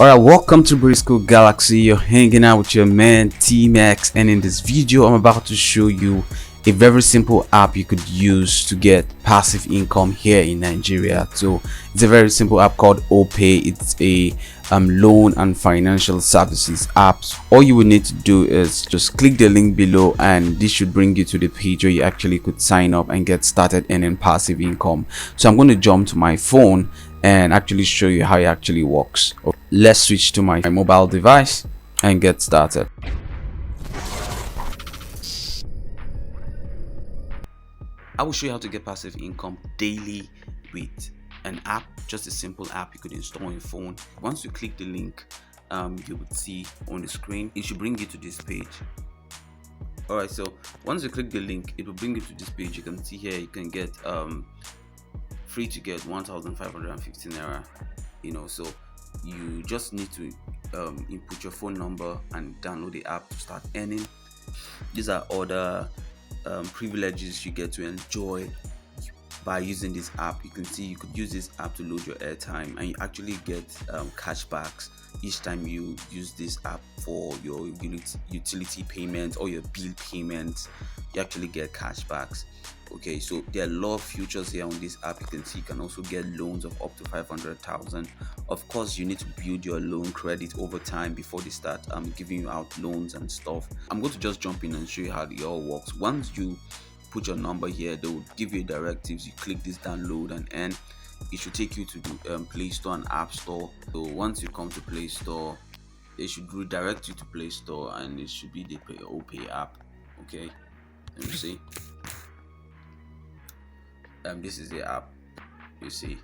Alright, welcome to Briscoe Galaxy. You're hanging out with your man T-Max, and in this video I'm about to show you a very simple app you could use to get passive income here in Nigeria. So it's a very simple app called Opay. It's a loan and financial services apps. All you will need to do is just click the link below, and this should bring you to the page where you actually could sign up and get started earning passive income. So I'm going to jump to my phone and actually show you how it actually works. Let's switch to my mobile device and get started. I will show you how to get passive income daily with an app, just a simple app you could install on your phone. Once you click the link, you would see on the screen, it should bring you to this page. Alright, so once you click the link, it will bring you to this page. You can see here you can get free to get 1,515 naira, so you just need to input your phone number and download the app to start earning. These are other privileges you get to enjoy by using this app. You can see you could use this app to load your airtime, and you actually get cashbacks each time you use this app for your utility payment or your bill payments. You actually get cashbacks. Okay, so there are a lot of features here on this app. You can see you can also get loans of up to 500,000. Of course, you need to build your loan credit over time before they start giving you out loans and stuff. I'm going to just jump in and show you how it all works. Once you put your number here, they will give you directives. You click this download and earn. It should take you to the Play Store and App Store. So once you come to Play Store, they should redirect you to Play Store, and it should be the Opay app. Okay, let me see. This is the app, you see,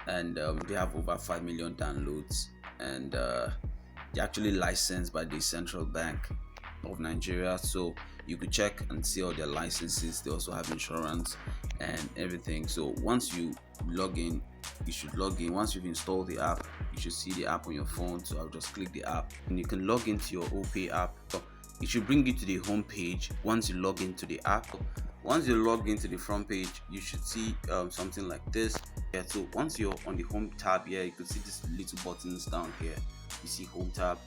and they have over 5 million downloads, and they're actually licensed by the Central Bank of Nigeria, so you could check and see all their licenses. They also have insurance and everything. So once you log in, you should log in. Once you've installed the app, you should see the app on your phone. So I'll just click the app, and you can log into your Opay app. So it should bring you to the home page once you log into the app. Once you log into the front page, you should see something like this. Yeah, so once you're on the home tab here, you can see these little buttons down here. You see home tab.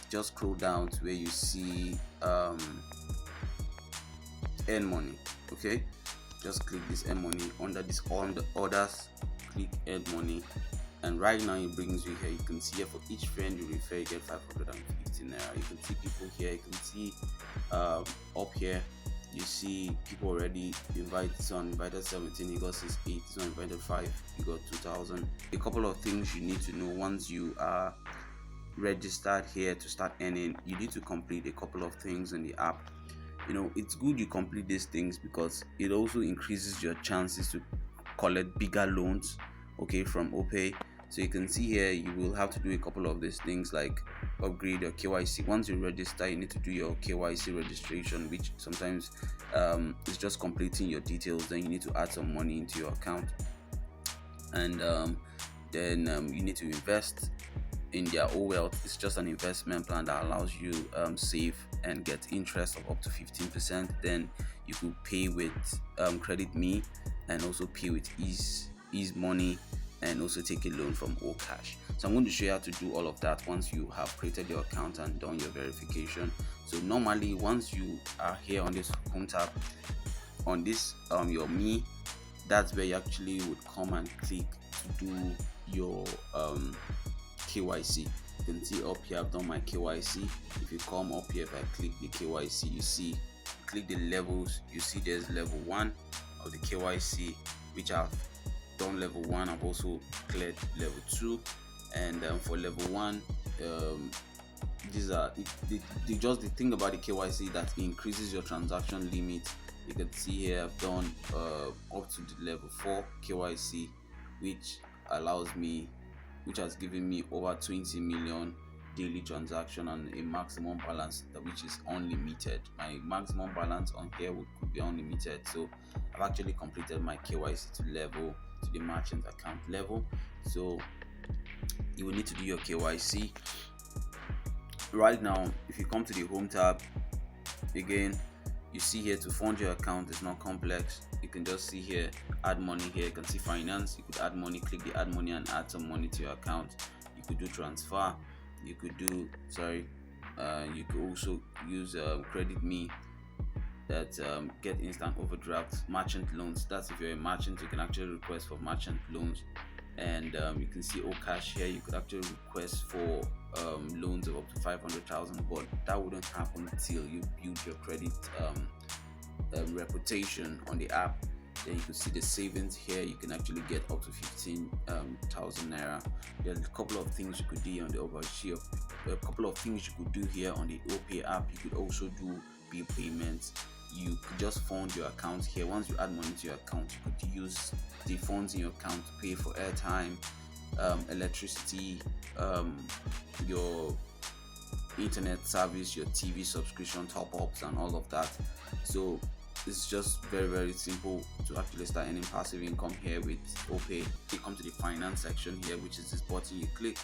Just scroll down to where you see earn money. Okay, just click this earn money. Under this orders, click earn money, and right now it brings you here. You can see here, for each friend you refer, you get 550 naira. You can see people here. You can see up here, you see people already invited. This one invited 17, you got 68. This one invited 5, you got 2,000. A couple of things you need to know once you are registered here to start earning. You need to complete a couple of things in the app. It's good you complete these things because it also increases your chances to collect bigger loans, okay, from Opay. So you can see here, you will have to do a couple of these things like upgrade your KYC. Once you register, you need to do your KYC registration, which sometimes is just completing your details. Then you need to add some money into your account, and then you need to invest in their wealth. It's just an investment plan that allows you save and get interest of up to 15%. Then you could pay with Credit Me, and also pay with Ease Money, and also take a loan from All Cash. So I'm going to show you how to do all of that once you have created your account and done your verification. So normally, once you are here on this home tab, on this your Me, that's where you actually would come and click to do your KYC. You can see up here I've done my KYC. If you come up here, if I click the KYC, you see, click the levels, you see there's level 1 of the KYC, which I've done level 1. I've also cleared level 2, and for level 1, these are just the thing about the KYC that increases your transaction limit. You can see here I've done up to the level 4 KYC, which has given me over 20 million daily transaction and a maximum balance which is unlimited. My maximum balance on here could be unlimited. So I've actually completed my KYC to the merchant account level. So you will need to do your KYC. Right now, if you come to the home tab again, you see here to fund your account is not complex. You can just see here add money. Here you can see finance. You could add money, click the add money and add some money to your account. You could do transfer, you could do you could also use credit me, that get instant overdraft, merchant loans. That's if you're a merchant, you can actually request for merchant loans. And you can see cash here. You could actually request for loans of up to 500,000, but that wouldn't happen until you build your credit reputation on the app. Then you can see the savings here. You can actually get up to 15,000 naira. There's a couple of things you could do on the overshield. A couple of things you could do here on the Opay app. You could also do bill payments. You could just fund your account here. Once you add money to your account, you could use the funds in your account to pay for airtime, electricity, your internet service, your TV subscription, top-ups, and all of that. So it's just very, very simple to actually start earning passive income here with Opay. You come to the finance section here, which is this button. You click,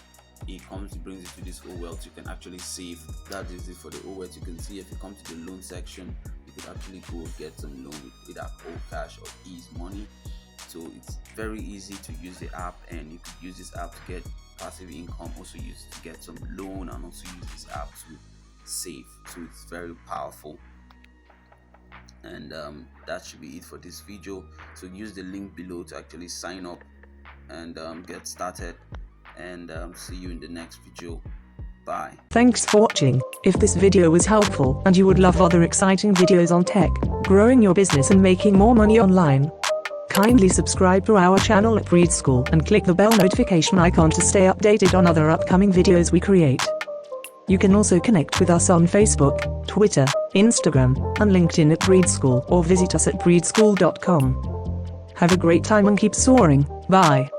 it brings you to this wealth. You can actually save. That is it for the wealth. You can see if you come to the loan section, you could actually go get some loan with either cash or ease money. So it's very easy to use the app, and you could use this app to get passive income, also use it to get some loan, and also use this app to save. So it's very powerful. And that should be it for this video. So use the link below to actually sign up and get started, and see you in the next video. Bye. Thanks for watching. If this video was helpful and you would love other exciting videos on tech, growing your business and making more money online, kindly subscribe to our channel at Breed School and click the bell notification icon to stay updated on other upcoming videos we create. You can also connect with us on Facebook, Twitter, Instagram, and LinkedIn at Breed School, or visit us at breedschool.com. Have a great time and keep soaring. Bye.